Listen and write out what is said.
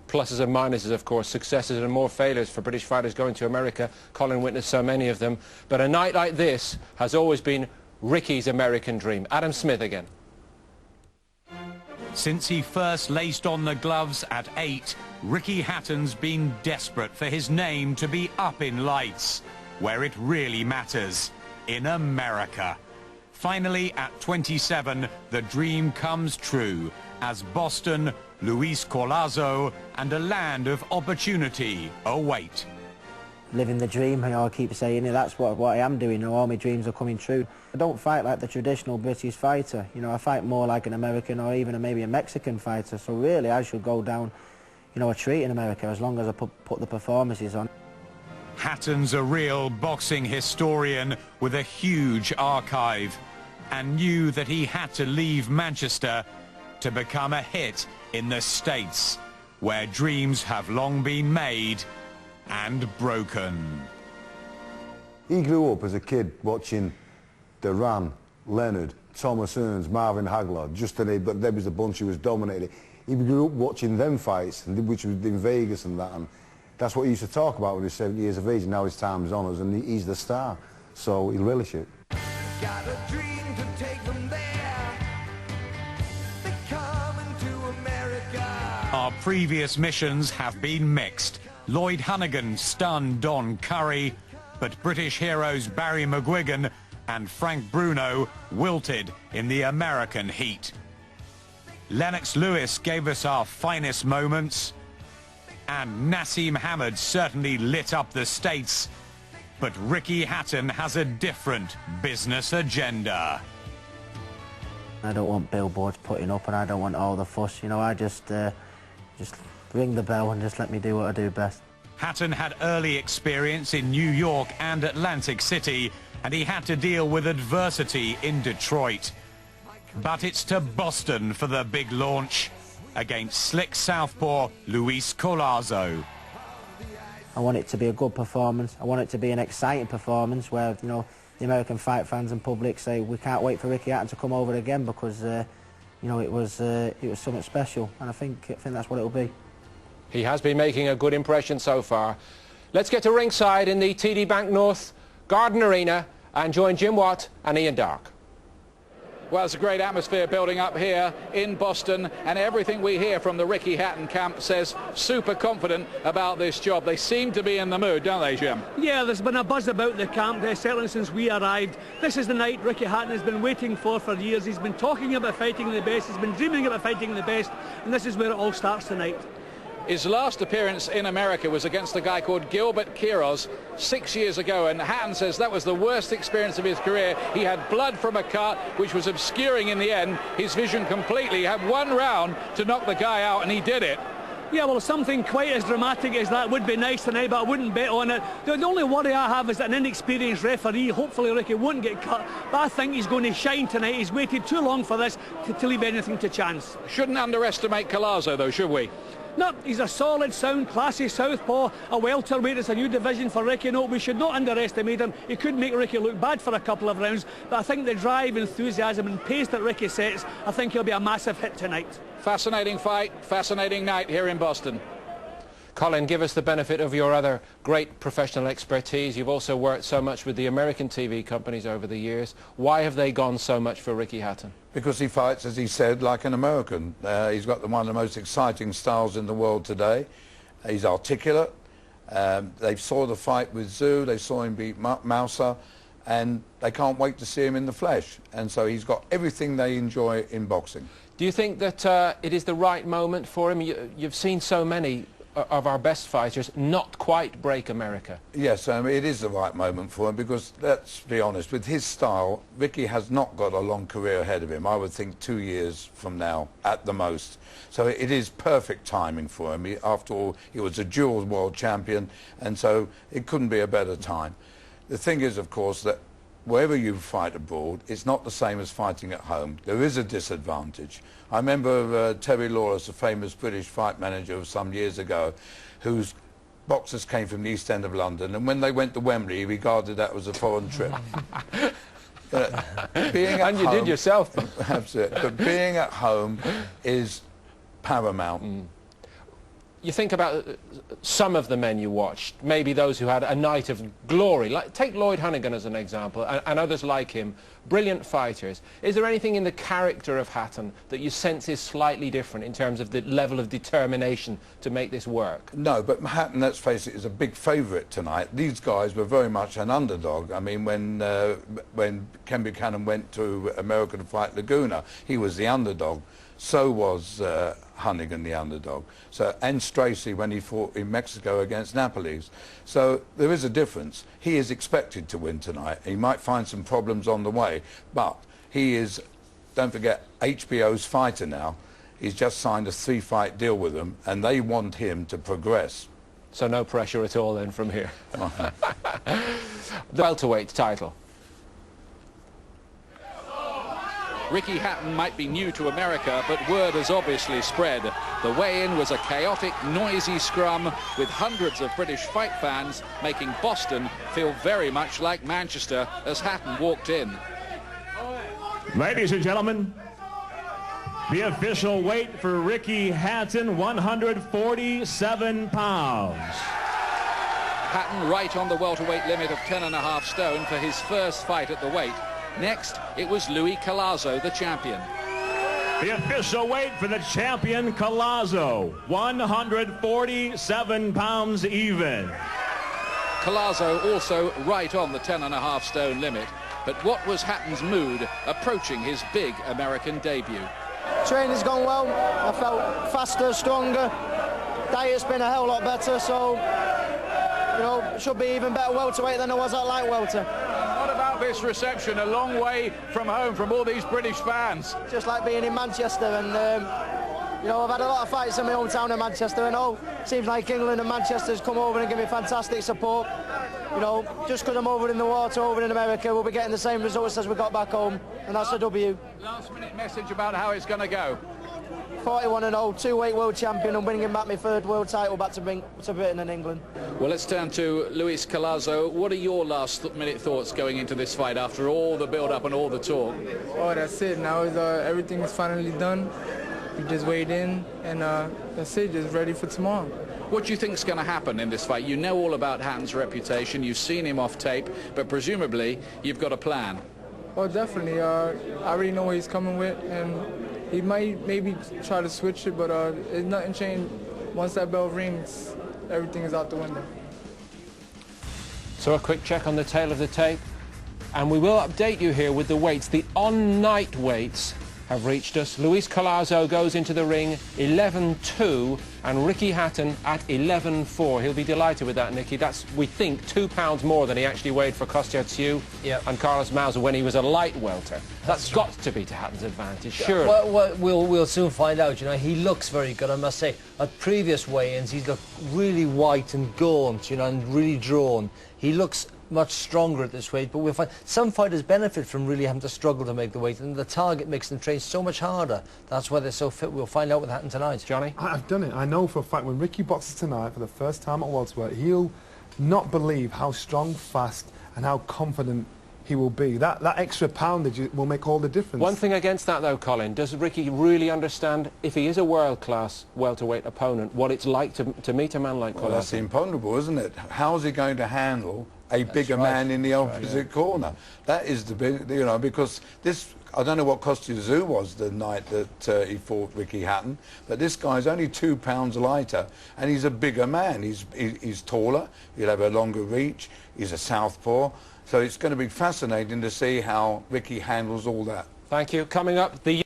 pluses and minuses, of course, successes and more failures for British fighters going to America. Colin witnessed so many of them. But a night like this has always been Ricky's American dream. Adam Smith again. Since he first laced on the gloves at 8, Ricky Hatton's been desperate for his name to be up in lights, where it really matters, in America. Finally, at 27, the dream comes true, as Boston, Luis Collazo, and a land of opportunity await. Living the dream, I keep saying it, that's what I am doing, all my dreams are coming true. I don't fight like the traditional British fighter, I fight more like an American or even maybe a Mexican fighter, so really I should go down, a treat in America as long as I put the performances on. Hatton's a real boxing historian with a huge archive, and knew that he had to leave Manchester to become a hit in the States, where dreams have long been made and broken. He grew up as a kid watching Duran, Leonard, Thomas Hearns, Marvin Hagler, just to name, but there was a bunch who was dominating. He grew up watching them fights, which was in Vegas and that, and that's what he used to talk about when he was 70 years of age, and now his time's on us, and he's the star, so he'll relish it. Got a dream to take them there. They're coming to America. Our previous missions have been mixed. Lloyd Honeyghan stunned Don Curry, but British heroes Barry McGuigan and Frank Bruno wilted in the American heat. Lennox Lewis gave us our finest moments, and Nassim Hamed certainly lit up the States, but Ricky Hatton has a different business agenda. I don't want billboards putting up and I don't want all the fuss, I just ring the bell and just let me do what I do best. Hatton had early experience in New York and Atlantic City, and he had to deal with adversity in Detroit. But it's to Boston for the big launch against slick southpaw Luis Collazo. I want it to be a good performance. I want it to be an exciting performance where, the American fight fans and public say we can't wait for Ricky Hatton to come over again because, it was something special, and I think that's what it'll be. He has been making a good impression so far. Let's get to ringside in the TD Bank North Garden Arena and join Jim Watt and Ian Darke. Well, it's a great atmosphere building up here in Boston, and everything we hear from the Ricky Hatton camp says super confident about this job. They seem to be in the mood, don't they, Jim? Yeah, there's been a buzz about the camp, certainly since we arrived. This is the night Ricky Hatton has been waiting for years. He's been talking about fighting the best, he's been dreaming about fighting the best, and this is where it all starts tonight. His last appearance in America was against a guy called Gilbert Quiroz 6 years ago, and Hatton says that was the worst experience of his career. He had blood from a cut, which was obscuring in the end his vision completely. He had one round to knock the guy out, and he did it. Yeah, well, something quite as dramatic as that would be nice tonight, but I wouldn't bet on it. The only worry I have is that an inexperienced referee, hopefully Ricky won't get cut, but I think he's going to shine tonight. He's waited too long for this to leave anything to chance. Shouldn't underestimate Collazo, though, should we? No, he's a solid, sound, classy southpaw, a welterweight. It's a new division for Ricky. No, we should not underestimate him. He could make Ricky look bad for a couple of rounds, but I think the drive, enthusiasm and pace that Ricky sets, I think he'll be a massive hit tonight. Fascinating fight, fascinating night here in Boston. Colin, give us the benefit of your other great professional expertise. You've also worked so much with the American TV companies over the years. Why have they gone so much for Ricky Hatton? Because he fights, as he said, like an American. He's got one of the most exciting styles in the world today. He's articulate. They saw the fight with Zhu, they saw him beat Mouser, and they can't wait to see him in the flesh. And so he's got everything they enjoy in boxing. Do you think that it is the right moment for him? You've seen so many of our best fighters not quite break America. Yes, it is the right moment for him because, let's be honest, with his style, Ricky has not got a long career ahead of him. I would think 2 years from now, at the most. So it is perfect timing for him. After all, he was a dual world champion, and so it couldn't be a better time. The thing is, of course, that wherever you fight abroad, it's not the same as fighting at home. There is a disadvantage. I remember Terry Lawless, a famous British fight manager of some years ago, whose boxers came from the East End of London, and when they went to Wembley, he regarded that as a foreign trip. And you did yourself. Absolutely. But being at home is paramount. You think about some of the men you watched, maybe those who had a night of glory. Like, take Lloyd Hannigan as an example, and others like him, brilliant fighters. Is there anything in the character of Hatton that you sense is slightly different in terms of the level of determination to make this work? No, but Hatton, let's face it, is a big favourite tonight. These guys were very much an underdog. I mean, when Ken Buchanan went to America to fight Laguna, he was the underdog. So was Hannigan the underdog. So, and Stracy when he fought in Mexico against Napoles. So there is a difference. He is expected to win tonight. He might find some problems on the way, but he is, don't forget, HBO's fighter now. He's just signed a 3-fight deal with them, and they want him to progress. So no pressure at all then from here. The welterweight title. Ricky Hatton might be new to America, but word has obviously spread. The weigh-in was a chaotic, noisy scrum with hundreds of British fight fans making Boston feel very much like Manchester as Hatton walked in. Ladies and gentlemen, the official weight for Ricky Hatton, 147 pounds. Hatton right on the welterweight limit of 10.5 stone for his first fight at the weight. Next, it was Luis Collazo, the champion. The official weight for the champion, Collazo, 147 pounds even. Collazo also right on the 10.5 stone limit. But what was Hatton's mood approaching his big American debut? Training's gone well. I felt faster, stronger. Diet's been a hell of a lot better, so, you know, should be even better welterweight than I was at light welter. What about this reception, a long way from home, from all these British fans? Just like being in Manchester, and you know, I've had a lot of fights in my hometown of Manchester, and seems like England and Manchester's come over and give me fantastic support. You know, just because I'm over in the water, over in America, we'll be getting the same results as we got back home, and that's a W. Last minute message about how it's going to go. 41-0, two-weight world champion, and bringing back my third world title back to Britain and England. Well, let's turn to Luis Collazo. What are your last-minute thoughts going into this fight after all the build-up and all the talk? Oh, that's it. Now everything is finally done. We just weighed in, and that's it. Just ready for tomorrow. What do you think is going to happen in this fight? You know all about Hatton's reputation. You've seen him off tape, but presumably you've got a plan. Oh, definitely. I already know what he's coming with, and he might maybe try to switch it, but it's nothing changed. Once that bell rings, everything is out the window. So a quick check on the tail of the tape, and we will update you here with the weights. The on-night weights have reached us. Luis Collazo goes into the ring 11-2, and Ricky Hatton at 11-4. He'll be delighted with that, Nicky. That's, we think, 2 pounds more than he actually weighed for Kostya Tszyu and Carlos Mauser when he was a light welter. That's got to be to Hatton's advantage, sure. Well, we'll soon find out. You know, he looks very good, I must say. At previous weigh-ins, he's looked really white and gaunt, you know, and really drawn. He looks much stronger at this weight, but we'll find some fighters benefit from really having to struggle to make the weight, and the target makes them train so much harder. That's why they're so fit. We'll find out what happened tonight. Johnny? I've done it. I know for a fact when Ricky boxes tonight for the first time at welterweight, he'll not believe how strong, fast, and how confident he will be. That extra poundage will make all the difference. One thing against that, though, Colin, does Ricky really understand, if he is a world-class welterweight opponent, what it's like to meet a man like Collazo? Well, that's imponderable, isn't it? How's he going to handle a bigger man in the opposite corner? That is the big, you know, because this, I don't know what Kostya Tszyu was the night that he fought Ricky Hatton, but this guy's only 2 pounds lighter, and he's a bigger man. He's taller, he'll have a longer reach, he's a southpaw, so it's going to be fascinating to see how Ricky handles all that. Thank you. Coming up, the